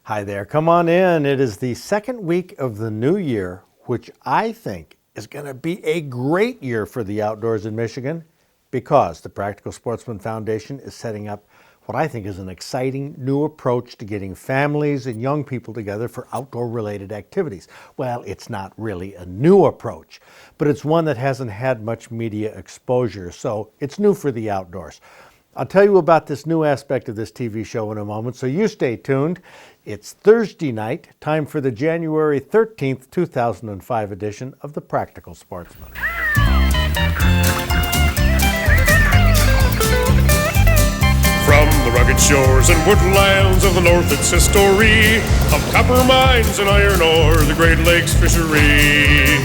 Hi there, come on in. It is the second week of the new year, which I think is going to be a great year for the outdoors in Michigan because the Practical Sportsman Foundation is setting up what I think is an exciting new approach to getting families and young people together for outdoor related activities. Well, it's not really a new approach, but it's one that hasn't had much media exposure, so it's new for the outdoors. I'll tell you about this new aspect of this TV show in a moment, so you stay tuned. It's Thursday night, time for the January 13th, 2005 edition of The Practical Sportsman. From the rugged shores and woodlands of the north, it's history of copper mines and iron ore, the Great Lakes fishery.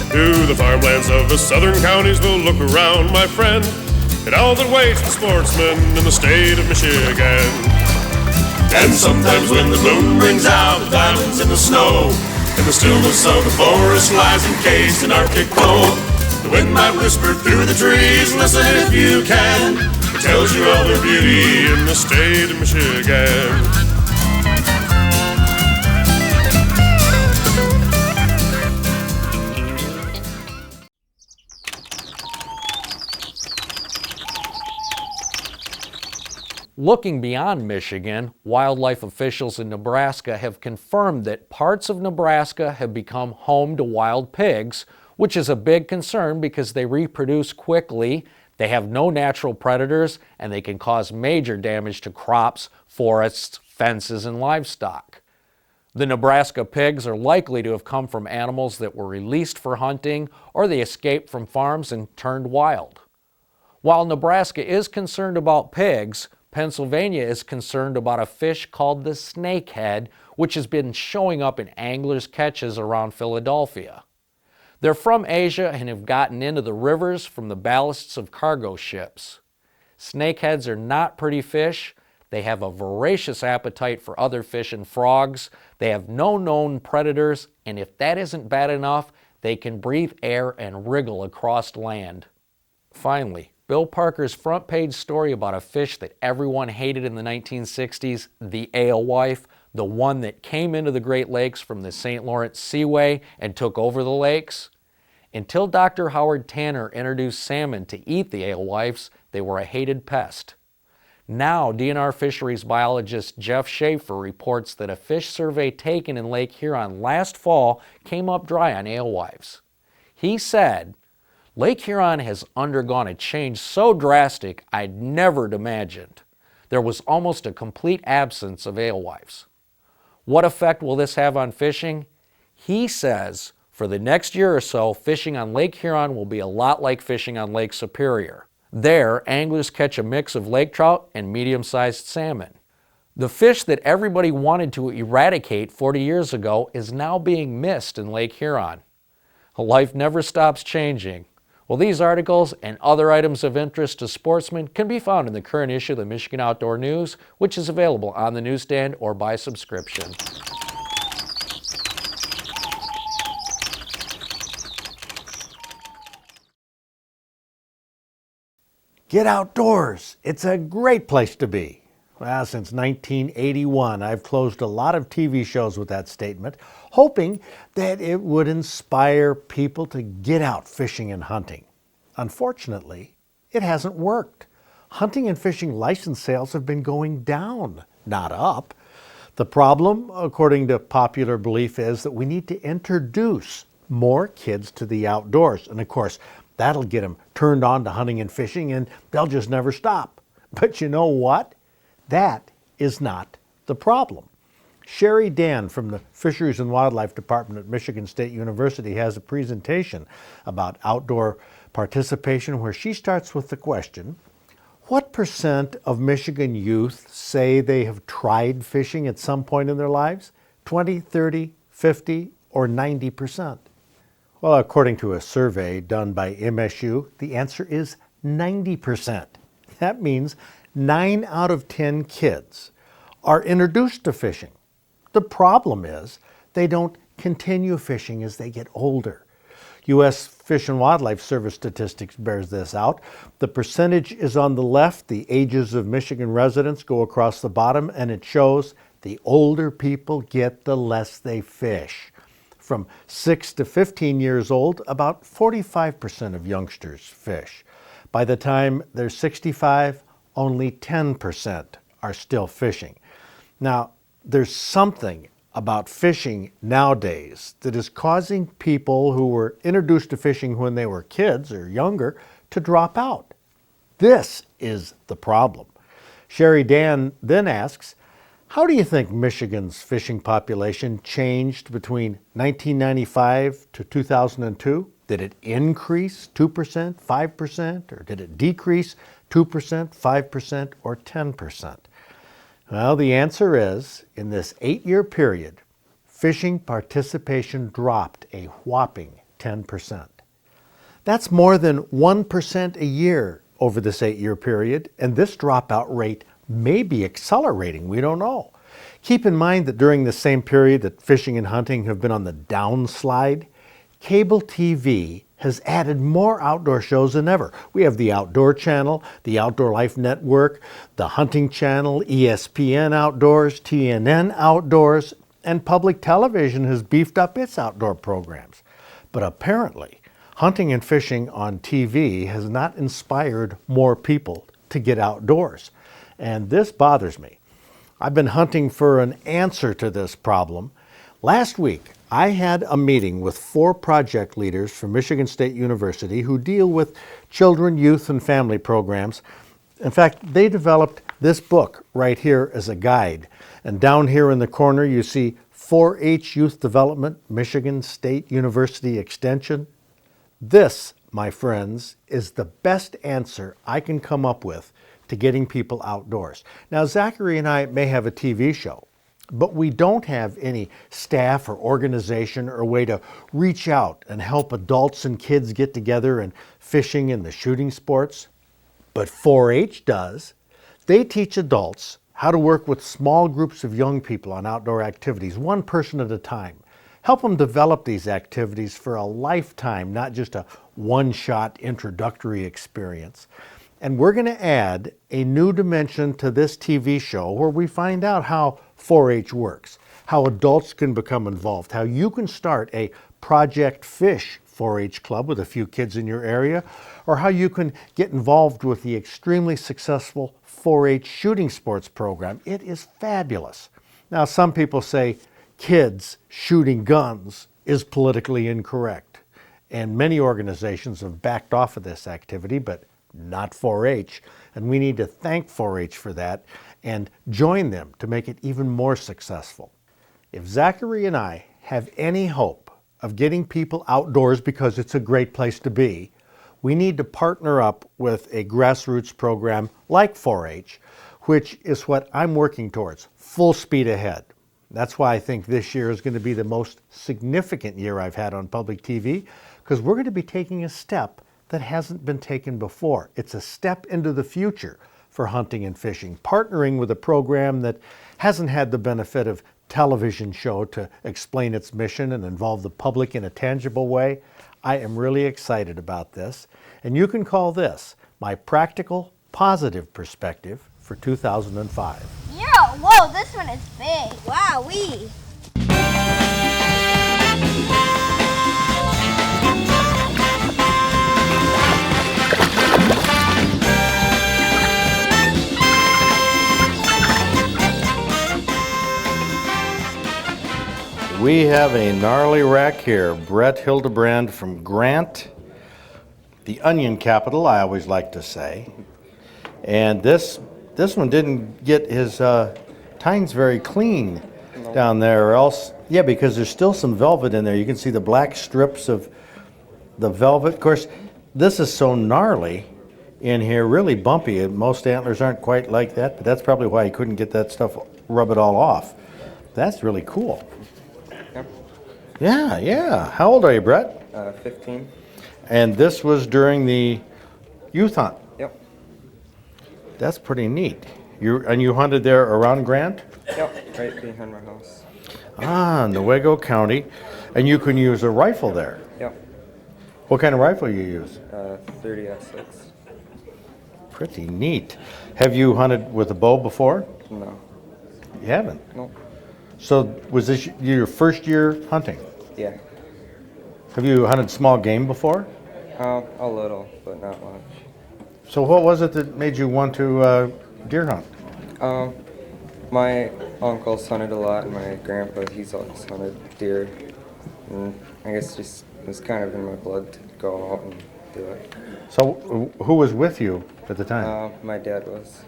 To the farmlands of the southern counties we'll look around, my friend, at all that waits the sportsman in the state of Michigan. And sometimes when the moon brings out the diamonds in the snow, and the stillness of the forest lies encased in Arctic cold, the wind might whisper through the trees, listen if you can, it tells you all the beauty in the state of Michigan. Looking beyond Michigan, wildlife officials in Nebraska have confirmed that parts of Nebraska have become home to wild pigs, which is a big concern because they reproduce quickly, they have no natural predators, and they can cause major damage to crops, forests, fences, and livestock. The Nebraska pigs are likely to have come from animals that were released for hunting or they escaped from farms and turned wild. While Nebraska is concerned about pigs, Pennsylvania is concerned about a fish called the snakehead, which has been showing up in anglers' catches around Philadelphia. They're from Asia and have gotten into the rivers from the ballasts of cargo ships. Snakeheads are not pretty fish. They have a voracious appetite for other fish and frogs. They have no known predators, and if that isn't bad enough, they can breathe air and wriggle across land. Finally, Bill Parker's front page story about a fish that everyone hated in the 1960s, the alewife, the one that came into the Great Lakes from the St. Lawrence Seaway and took over the lakes. Until Dr. Howard Tanner introduced salmon to eat the alewifes, they were a hated pest. Now, DNR fisheries biologist Jeff Schaefer reports that a fish survey taken in Lake Huron last fall came up dry on alewives. He said, "Lake Huron has undergone a change so drastic I'd never imagined. There was almost a complete absence of alewives." What effect will this have on fishing? He says, for the next year or so, fishing on Lake Huron will be a lot like fishing on Lake Superior. There, anglers catch a mix of lake trout and medium-sized salmon. The fish that everybody wanted to eradicate 40 years ago is now being missed in Lake Huron. Life never stops changing. Well, these articles and other items of interest to sportsmen can be found in the current issue of the Michigan Outdoor News, which is available on the newsstand or by subscription. Get outdoors. It's a great place to be. Well, since 1981, I've closed a lot of TV shows with that statement, hoping that it would inspire people to get out fishing and hunting. Unfortunately, it hasn't worked. Hunting and fishing license sales have been going down, not up. The problem, according to popular belief, is that we need to introduce more kids to the outdoors. And of course, that'll get them turned on to hunting and fishing, and they'll just never stop. But you know what? That is not the problem. Sherry Dan from the Fisheries and Wildlife Department at Michigan State University has a presentation about outdoor participation where she starts with the question, what percent of Michigan youth say they have tried fishing at some point in their lives? 20, 30, 50, or 90%? Well, according to a survey done by MSU, the answer is 90%. That means 9 out of 10 kids are introduced to fishing. The problem is they don't continue fishing as they get older. U.S. Fish and Wildlife Service statistics bears this out. The percentage is on the left. The ages of Michigan residents go across the bottom, and it shows The older people get, the less they fish. From 6 to 15 years old, about 45% of youngsters fish. By the time they're 65, only 10% are still fishing. Now, there's something about fishing nowadays that is causing people who were introduced to fishing when they were kids or younger to drop out. This is the problem. Sherry Dan then asks, how do you think Michigan's fishing population changed between 1995 to 2002? Did it increase 2%, 5%, or did it decrease 2%, 5%, or 10%? Well, the answer is, in this 8-year period, fishing participation dropped a whopping 10%. That's more than 1% a year over this 8-year period, and this dropout rate may be accelerating. We don't know. Keep in mind that during the same period that fishing and hunting have been on the downslide, cable TV has added more outdoor shows than ever. We have the Outdoor Channel, the Outdoor Life Network, the Hunting Channel, ESPN Outdoors, TNN Outdoors, and public television has beefed up its outdoor programs. But apparently, hunting and fishing on TV has not inspired more people to get outdoors. And this bothers me. I've been hunting for an answer to this problem. Last week, I had a meeting with 4 project leaders from Michigan State University who deal with children, youth, and family programs. In fact, they developed this book right here as a guide. And down here in the corner, you see 4-H Youth Development, Michigan State University Extension. This, my friends, is the best answer I can come up with to getting people outdoors. Now, Zachary and I may have a TV show, but we don't have any staff or organization or way to reach out and help adults and kids get together in fishing and the shooting sports. But 4-H does. They teach adults how to work with small groups of young people on outdoor activities, one person at a time. Help them develop these activities for a lifetime, not just a one-shot introductory experience. And we're going to add a new dimension to this TV show where we find out how 4-H works, how adults can become involved, how you can start a Project Fish 4-H club with a few kids in your area, or how you can get involved with the extremely successful 4-H shooting sports program. It is fabulous. Now, some people say kids shooting guns is politically incorrect, and many organizations have backed off of this activity, but not 4-H, and we need to thank 4-H for that and join them to make it even more successful. If Zachary and I have any hope of getting people outdoors because it's a great place to be, we need to partner up with a grassroots program like 4-H, which is what I'm working towards, full speed ahead. That's why I think this year is going to be the most significant year I've had on public TV, because we're going to be taking a step that hasn't been taken before. It's a step into the future for hunting and fishing, partnering with a program that hasn't had the benefit of television show to explain its mission and involve the public in a tangible way. I am really excited about this, and you can call this my practical, positive perspective for 2005. Yeah, whoa, this one is big. Wow-wee. We have a gnarly wreck here. Brett Hildebrand from Grant, the onion capital, I always like to say. And this one didn't get his tines very clean down there, or else, yeah, because there's still some velvet in there. You can see the black strips of the velvet. Of course, this is so gnarly in here, really bumpy. Most antlers aren't quite like that, but that's probably why he couldn't get that stuff, rub it all off. That's really cool. Yep. Yeah. How old are you, Brett? 15. And this was during the youth hunt. Yep. That's pretty neat. You hunted there around Grant? Yep, right behind my house. Newaygo County. And you can use a rifle there. Yep. What kind of rifle you use? 30-06. Pretty neat. Have you hunted with a bow before? No. You haven't? Nope. So was this your first year hunting? Yeah. Have you hunted small game before? A little, but not much. So what was it that made you want to deer hunt? My uncle's hunted a lot, and my grandpa, he's always hunted deer. And I guess just it was kind of in my blood to go out and do it. So who was with you at the time? My dad was.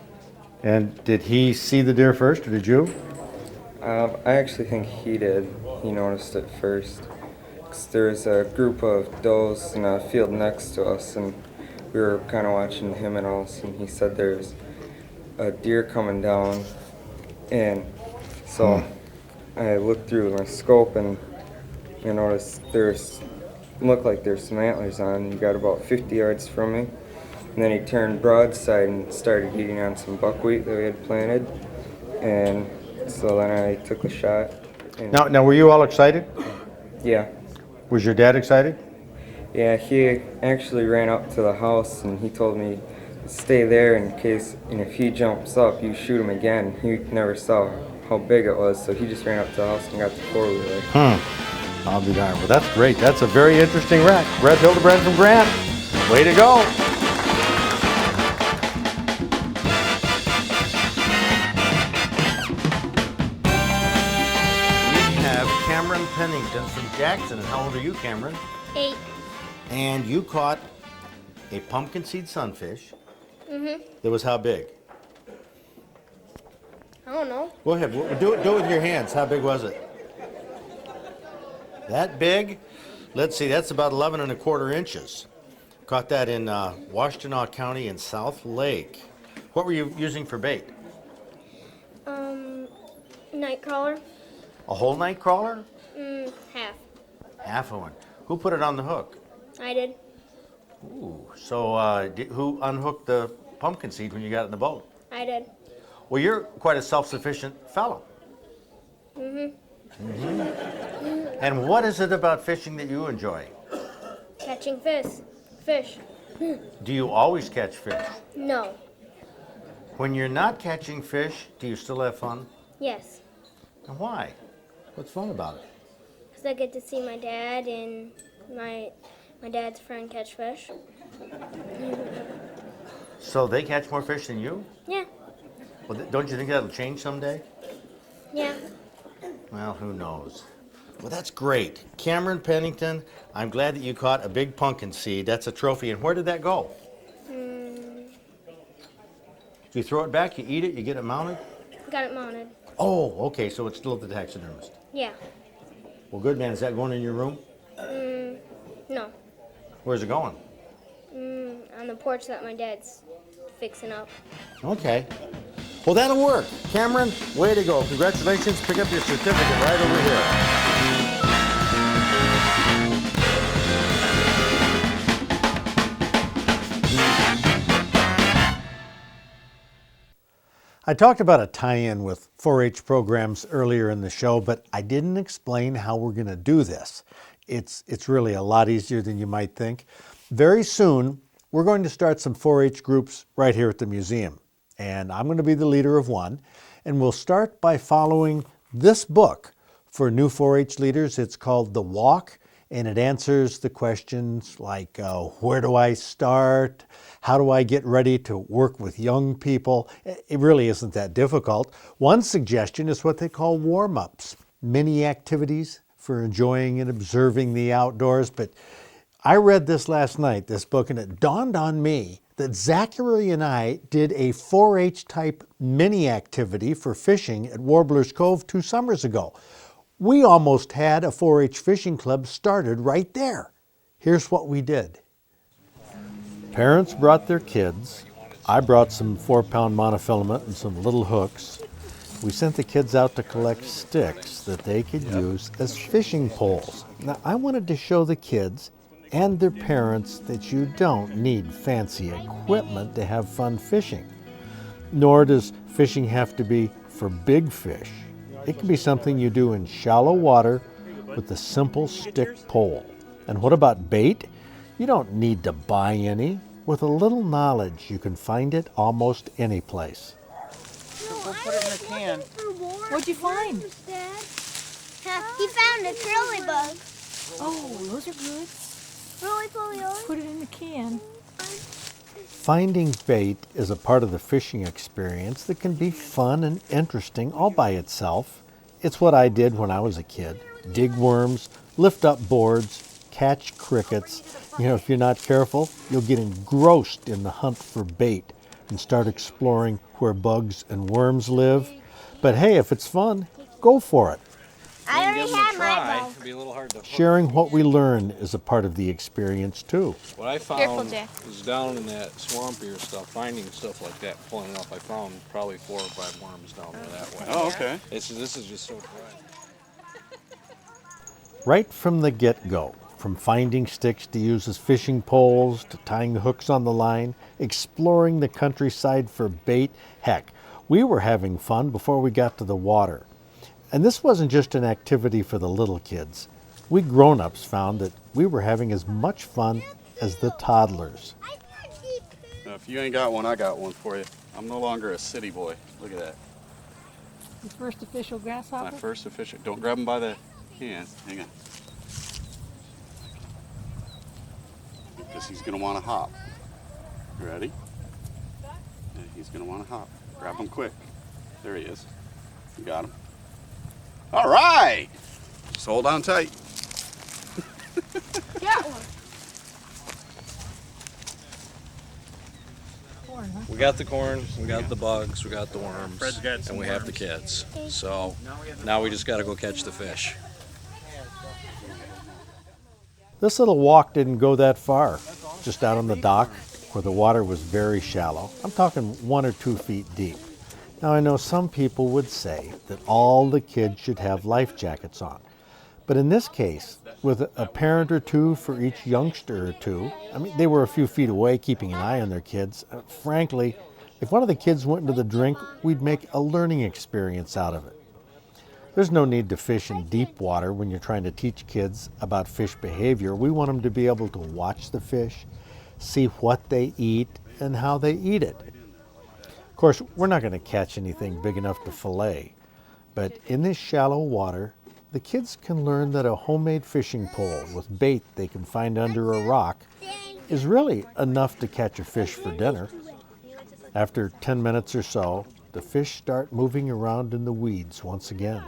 And did he see the deer first, or did you? I actually think he did. He noticed it first. 'Cause there was a group of does in a field next to us, and we were kind of watching him and us, and he said there's a deer coming down, and so I looked through my scope and I noticed looked like there's some antlers on. He got about 50 yards from me, and then he turned broadside and started eating on some buckwheat that we had planted, and so then I took the shot. And Now, were you all excited? yeah. Was your dad excited? Yeah, he actually ran up to the house and he told me stay there in case, and if he jumps up, you shoot him again. He never saw how big it was, so he just ran up to the house and got the four-wheeler. I'll be darned. Well, that's great. That's a very interesting wreck. Brett Hildebrand from Grant. Way to go. We have Cameron Pennington from Jackson. And how old are you, Cameron? 8. And you caught a pumpkin seed sunfish. That was how big? I don't know. Go ahead. Do it with your hands. How big was it? That big? Let's see. That's about 11 and a quarter inches. Caught that in Washtenaw County in South Lake. What were you using for bait? Nightcrawler. A whole night crawler? Half. Half of one. Who put it on the hook? I did. Ooh. So who unhooked the pumpkin seed when you got it in the boat? I did. Well, you're quite a self-sufficient fellow. And what is it about fishing that you enjoy? Catching fish. Do you always catch fish? No. When you're not catching fish, do you still have fun? Yes. And why? What's fun about it? Because I get to see my dad and my dad's friend catch fish. So they catch more fish than you? Yeah. Well, don't you think that'll change someday? Yeah. Well, who knows? Well, that's great. Cameron Pennington, I'm glad that you caught a big pumpkin seed. That's a trophy. And where did that go? If you throw it back, you eat it, you get it mounted? Got it mounted. Oh, okay, so it's still at the taxidermist. Yeah. Well, good man. Is that going in your room? No. Where's it going? On the porch that my dad's fixing up. Okay. Well, that'll work. Cameron, way to go. Congratulations. Pick up your certificate right over here. I talked about a tie-in with 4-H programs earlier in the show, but I didn't explain how we're going to do this. It's really a lot easier than you might think. Very soon, we're going to start some 4-H groups right here at the museum. And I'm going to be the leader of one. And we'll start by following this book for new 4-H leaders. It's called The Walk, and it answers the questions like, where do I start? How do I get ready to work with young people? It really isn't that difficult. One suggestion is what they call warm-ups, mini activities for enjoying and observing the outdoors. But I read this last night, this book, and it dawned on me that Zachary and I did a 4-H type mini activity for fishing at Warblers Cove 2 summers ago. We almost had a 4-H fishing club started right there. Here's what we did. Parents brought their kids. I brought some 4-pound monofilament and some little hooks. We sent the kids out to collect sticks that they could use as fishing poles. Now, I wanted to show the kids and their parents that you don't need fancy equipment to have fun fishing. Nor does fishing have to be for big fish. It can be something you do in shallow water with a simple stick pole. And what about bait? You don't need to buy any. With a little knowledge, you can find it almost any place. We'll put it in the can. What'd you find? He found a curly bug. Oh, those are good. Roly-poly-oly. Put it in the can. Finding bait is a part of the fishing experience that can be fun and interesting all by itself. It's what I did when I was a kid. Dig worms, lift up boards, catch crickets. You know, if you're not careful, you'll get engrossed in the hunt for bait and start exploring where bugs and worms live. But hey, if it's fun, go for it. I already had my bug. It'd be a little hard to Sharing what we learn is a part of the experience too. What I Careful, found Jack. was down in that swampier stuff, finding stuff like that, pulling it up. I found probably 4 or 5 worms down there that way. Oh, okay. This is just so dry. Right from the get-go, from finding sticks to use as fishing poles, to tying hooks on the line, exploring the countryside for bait, heck, we were having fun before we got to the water. And this wasn't just an activity for the little kids. We grown-ups found that we were having as much fun as the toddlers. Now, if you ain't got one, I got one for you. I'm no longer a city boy. Look at that. Your first official grasshopper? My first official. Don't grab him by the hand. Hang on. Because he's going to want to hop. You ready? Yeah, he's going to want to hop. Grab him quick. There he is. You got him. All right. Just hold on tight. Got one. Corn, huh? We got the corn, we got the bugs, we got the worms, and we have the kids. So now we just got to go catch the fish. This little walk didn't go that far, just out on the dock where the water was very shallow. I'm talking 1 or 2 feet deep. Now I know some people would say that all the kids should have life jackets on. But in this case, with a parent or two for each youngster or two, I mean, they were a few feet away keeping an eye on their kids. Frankly, if one of the kids went into the drink, we'd make a learning experience out of it. There's no need to fish in deep water when you're trying to teach kids about fish behavior. We want them to be able to watch the fish, see what they eat, and how they eat it. Of course, we're not going to catch anything big enough to fillet, but in this shallow water, the kids can learn that a homemade fishing pole with bait they can find under a rock is really enough to catch a fish for dinner. After 10 minutes or so, the fish start moving around in the weeds once again.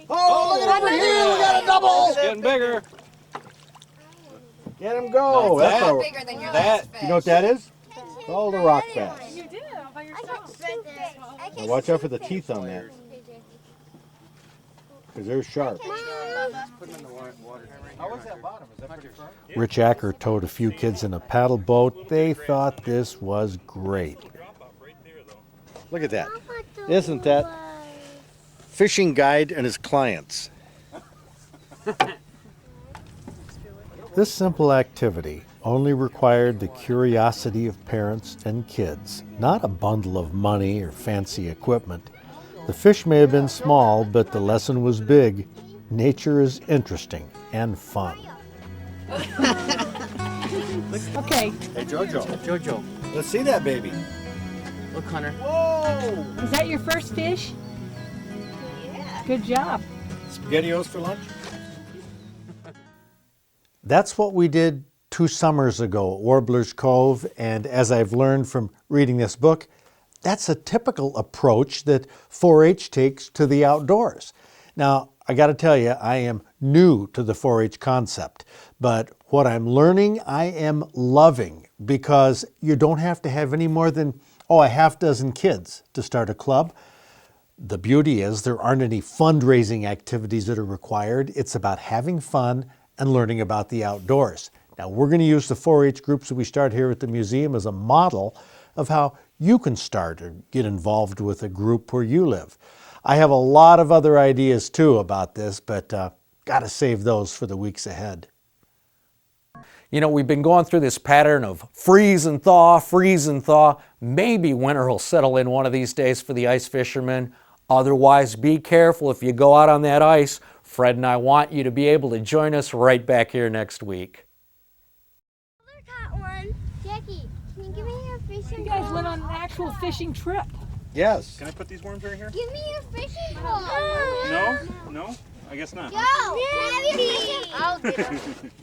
Oh, look at over here! We got a double! It's getting bigger. Get him go! That's a, Bigger than your last fish. you know what that is? It's all the rock bass. You did it all by I yourself. got 2 fish. Now watch out for the teeth on that, because they're sharp. Rich Acker towed a few kids in a paddle boat. They thought this was great. Look at that. Isn't that fishing guide and his clients? This simple activity only required the curiosity of parents and kids, not a bundle of money or fancy equipment. The fish may have been small, but the lesson was big. Nature is interesting and fun. Okay. Hey, Jojo, let's see that baby. Look, Hunter. Whoa! Is that your first fish? Yeah. Good job. SpaghettiOs for lunch? That's what we did 2 summers ago at Warblers Cove, and as I've learned from reading this book, that's a typical approach that 4-H takes to the outdoors. Now, I got to tell you, I am new to the 4-H concept, but what I'm learning, I am loving, because you don't have to have any more than, a half dozen kids to start a club. The beauty is there aren't any fundraising activities that are required. It's about having fun and learning about the outdoors. Now, we're going to use the 4-H groups that we start here at the museum as a model of how you can start or get involved with a group where you live. I have a lot of other ideas too about this, but got to save those for the weeks ahead. You know, we've been going through this pattern of freeze and thaw, freeze and thaw. Maybe winter will settle in one of these days for the ice fishermen. Otherwise, be careful if you go out on that ice. Fred and I want you to be able to join us right back here next week. Caught one. Jackie, can you give me your fishing You guys pole? went on an actual fishing trip. Yes. Can I put these worms right here? Give me your fishing pole. No? No? I guess not. Go. I'll get it.